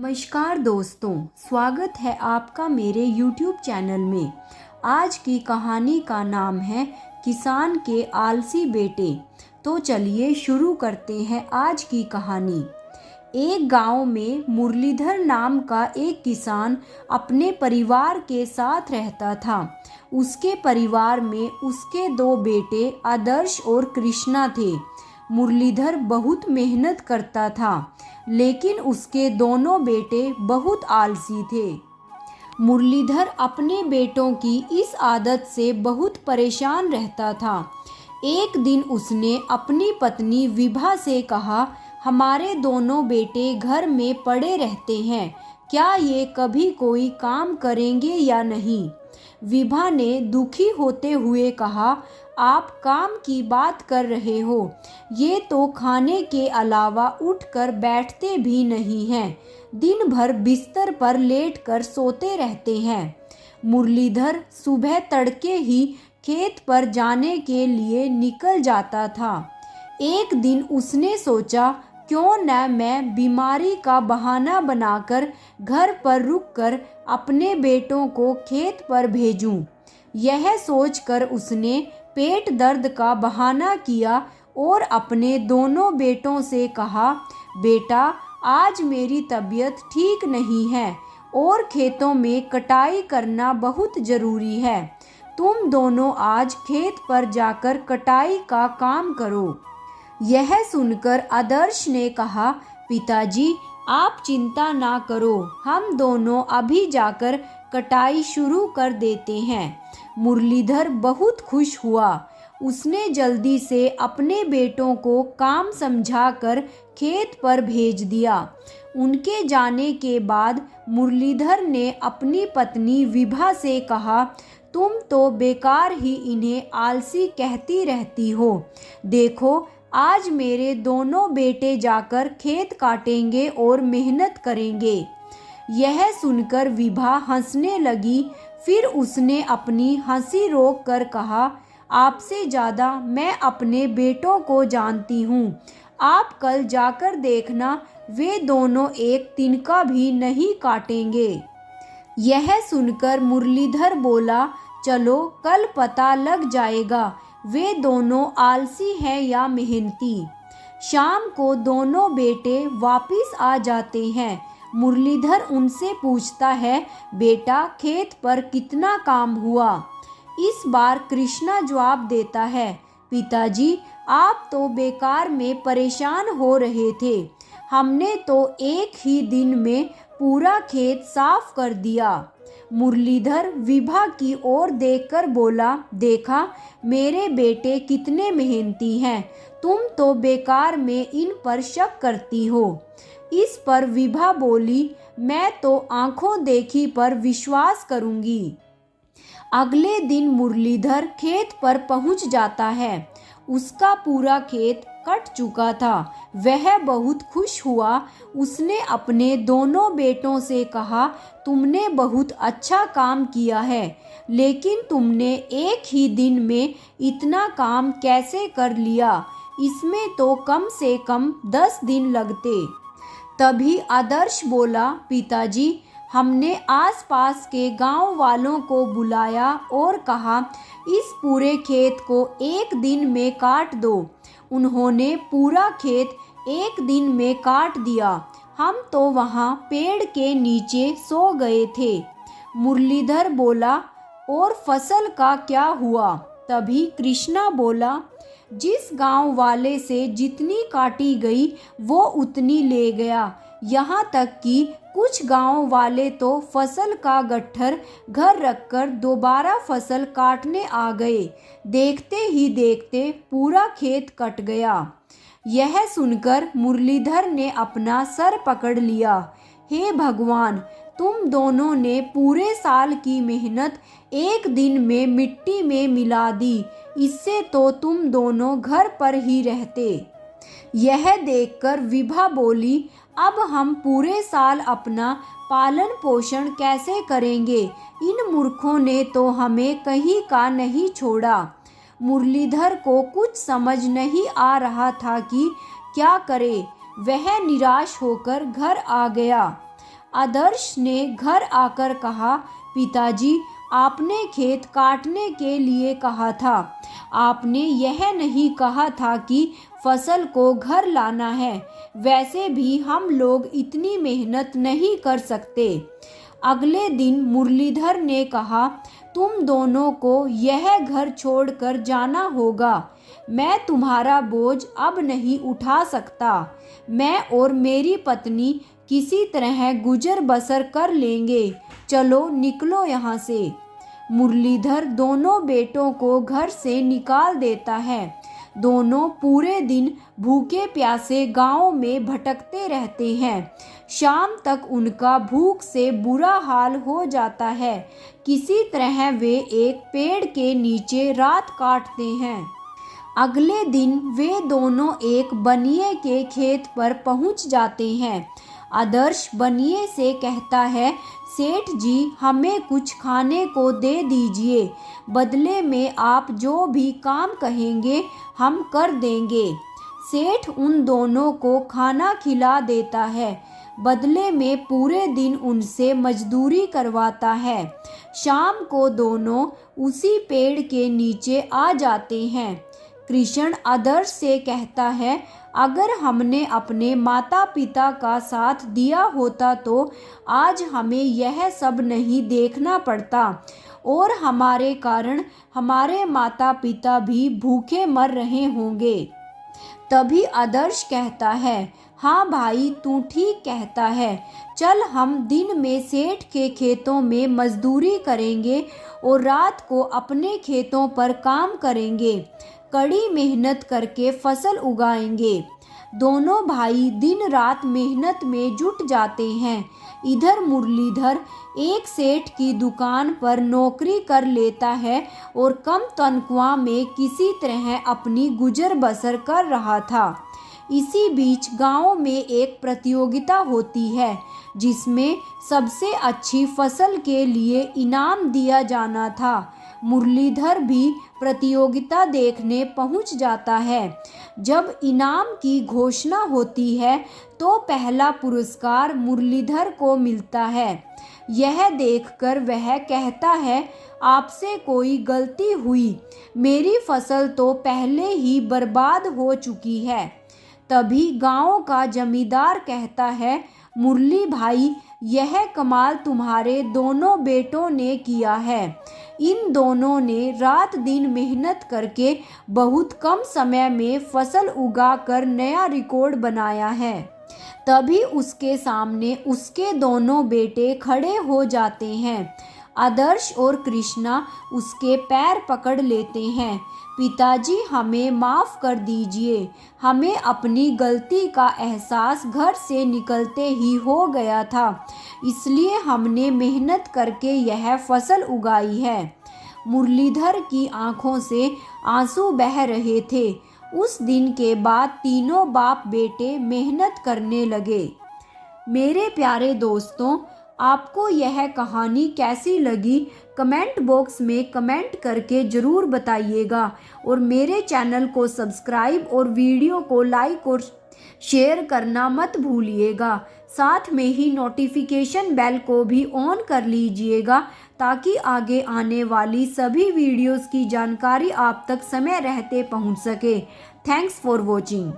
नमस्कार दोस्तों, स्वागत है आपका मेरे YouTube चैनल में। आज की कहानी का नाम है किसान के आलसी बेटे। तो चलिए शुरू करते हैं आज की कहानी। एक गांव में मुरलीधर नाम का एक किसान अपने परिवार के साथ रहता था। उसके परिवार में उसके दो बेटे आदर्श और कृष्णा थे। मुरलीधर बहुत मेहनत करता था, लेकिन उसके दोनों बेटे बहुत आलसी थे। मुरलीधर अपने बेटों की इस आदत से बहुत परेशान रहता था। एक दिन उसने अपनी पत्नी विभा से कहा, हमारे दोनों बेटे घर में पड़े रहते हैं, क्या ये कभी कोई काम करेंगे या नहीं? विभा ने दुखी होते हुए कहा, आप काम की बात कर रहे हो, ये तो खाने के अलावा उठकर बैठते भी नहीं हैं, दिन भर बिस्तर पर लेटकर सोते रहते हैं। मुरलीधर सुबह तड़के ही खेत पर जाने के लिए निकल जाता था। एक दिन उसने सोचा, क्यों न मैं बीमारी का बहाना बनाकर घर पर रुककर अपने बेटों को खेत पर भेजूं। यह सोचकर उसने पेट दर्द का बहाना किया और अपने दोनों बेटों से कहा, बेटा आज मेरी तबीयत ठीक नहीं है और खेतों में कटाई करना बहुत ज़रूरी है। तुम दोनों आज खेत पर जाकर कटाई का काम करो। यह सुनकर आदर्श ने कहा, पिताजी आप चिंता ना करो, हम दोनों अभी जाकर कटाई शुरू कर देते हैं। मुरलीधर बहुत खुश हुआ। उसने जल्दी से अपने बेटों को काम समझाकर खेत पर भेज दिया। उनके जाने के बाद मुरलीधर ने अपनी पत्नी विभा से कहा, तुम तो बेकार ही इन्हें आलसी कहती रहती हो। देखो आज मेरे दोनों बेटे जाकर खेत काटेंगे और मेहनत करेंगे। यह सुनकर विभा हंसने लगी। फिर उसने अपनी हंसी रोक कर कहा, आपसे ज़्यादा मैं अपने बेटों को जानती हूँ। आप कल जाकर देखना, वे दोनों एक तिनका भी नहीं काटेंगे। यह सुनकर मुरलीधर बोला, चलो कल पता लग जाएगा वे दोनों आलसी हैं या मेहनती। शाम को दोनों बेटे वापिस आ जाते हैं। मुरलीधर उनसे पूछता है, बेटा खेत पर कितना काम हुआ? इस बार कृष्णा जवाब देता है, पिताजी आप तो बेकार में परेशान हो रहे थे, हमने तो एक ही दिन में पूरा खेत साफ कर दिया। मुरलीधर विभा की ओर देखकर बोला, देखा मेरे बेटे कितने मेहनती हैं, तुम तो बेकार में इन पर शक करती हो। इस पर विभा बोली, मैं तो आंखों देखी पर विश्वास करूंगी। अगले दिन मुरलीधर खेत पर पहुंच जाता है। उसका पूरा खेत कट चुका था। वह बहुत खुश हुआ। उसने अपने दोनों बेटों से कहा, तुमने बहुत अच्छा काम किया है, लेकिन तुमने एक ही दिन में इतना काम कैसे कर लिया? इसमें तो कम से कम 10 दिन लगते। तभी आदर्श बोला, पिताजी हमने आसपास के गांव वालों को बुलाया और कहा, इस पूरे खेत को एक दिन में काट दो। उन्होंने पूरा खेत एक दिन में काट दिया। हम तो वहाँ पेड़ के नीचे सो गए थे। मुरलीधर बोला, और फसल का क्या हुआ? तभी कृष्णा बोला, जिस गांव वाले से जितनी काटी गई वो उतनी ले गया। यहाँ तक कि कुछ गांव वाले तो फसल का गट्ठर घर रखकर दोबारा फसल काटने आ गए। देखते ही देखते पूरा खेत कट गया। यह सुनकर मुरलीधर ने अपना सर पकड़ लिया। हे भगवान, तुम दोनों ने पूरे साल की मेहनत एक दिन में मिट्टी में मिला दी। इससे तो तुम दोनों घर पर ही रहते। यह देखकर विभा बोली, अब हम पूरे साल अपना पालन पोषण कैसे करेंगे? इन मूर्खों ने तो हमें कहीं का नहीं छोड़ा। मुरलीधर को कुछ समझ नहीं आ रहा था कि क्या करे। वह निराश होकर घर आ गया। आदर्श ने घर आकर कहा, पिताजी, आपने खेत काटने के लिए कहा था। आपने यह नहीं कहा था कि फसल को घर लाना है। वैसे भी हम लोग इतनी मेहनत नहीं कर सकते। अगले दिन मुरलीधर ने कहा, तुम दोनों को यह घर छोड़कर जाना होगा। मैं तुम्हारा बोझ अब नहीं उठा सकता। मैं और मेरी पत्नी किसी तरह गुजर बसर कर लेंगे। चलो निकलो यहाँ से। मुरलीधर दोनों बेटों को घर से निकाल देता है। दोनों पूरे दिन भूखे प्यासे गांव में भटकते रहते हैं। शाम तक उनका भूख से बुरा हाल हो जाता है। किसी तरह वे एक पेड़ के नीचे रात काटते हैं। अगले दिन वे दोनों एक बनिए के खेत पर पहुंच जाते हैं। आदर्श बनिए से कहता है, सेठ जी, हमें कुछ खाने को दे दीजिए। बदले में आप जो भी काम कहेंगे हम कर देंगे। सेठ उन दोनों को खाना खिला देता है। बदले में पूरे दिन उनसे मजदूरी करवाता है। शाम को दोनों उसी पेड़ के नीचे आ जाते हैं। कृष्ण आदर्श से कहता है, अगर हमने अपने माता पिता का साथ दिया होता तो आज हमें यह सब नहीं देखना पड़ता और हमारे कारण हमारे माता पिता भी भूखे मर रहे होंगे। तभी आदर्श कहता है, हाँ भाई, तू ठीक कहता है। चल हम दिन में सेठ के खेतों में मजदूरी करेंगे और रात को अपने खेतों पर काम करेंगे। कड़ी मेहनत करके फसल उगाएंगे। दोनों भाई दिन रात मेहनत में जुट जाते हैं। इधर मुरलीधर एक सेठ की दुकान पर नौकरी कर लेता है और कम तनख्वाह में किसी तरह अपनी गुजर बसर कर रहा था। इसी बीच गांव में एक प्रतियोगिता होती है जिसमें सबसे अच्छी फसल के लिए इनाम दिया जाना था। मुरलीधर भी प्रतियोगिता देखने पहुंच जाता है। जब इनाम की घोषणा होती है तो पहला पुरस्कार मुरलीधर को मिलता है। यह देखकर वह कहता है, आपसे कोई गलती हुई, मेरी फसल तो पहले ही बर्बाद हो चुकी है। तभी गांव का जमींदार कहता है, मुरली भाई, यह कमाल तुम्हारे दोनों बेटों ने किया है। इन दोनों ने रात दिन मेहनत करके बहुत कम समय में फसल उगाकर नया रिकॉर्ड बनाया है। तभी उसके सामने उसके दोनों बेटे खड़े हो जाते हैं। आदर्श और कृष्णा उसके पैर पकड़ लेते हैं। पिताजी, हमें माफ़ कर दीजिए। हमें अपनी गलती का एहसास घर से निकलते ही हो गया था, इसलिए हमने मेहनत करके यह फसल उगाई है। मुरलीधर की आंखों से आंसू बह रहे थे। उस दिन के बाद तीनों बाप बेटे मेहनत करने लगे। मेरे प्यारे दोस्तों, आपको यह कहानी कैसी लगी कमेंट बॉक्स में कमेंट करके ज़रूर बताइएगा और मेरे चैनल को सब्सक्राइब और वीडियो को लाइक और शेयर करना मत भूलिएगा। साथ में ही नोटिफिकेशन बेल को भी ऑन कर लीजिएगा ताकि आगे आने वाली सभी वीडियोस की जानकारी आप तक समय रहते पहुंच सके। Thanks for watching.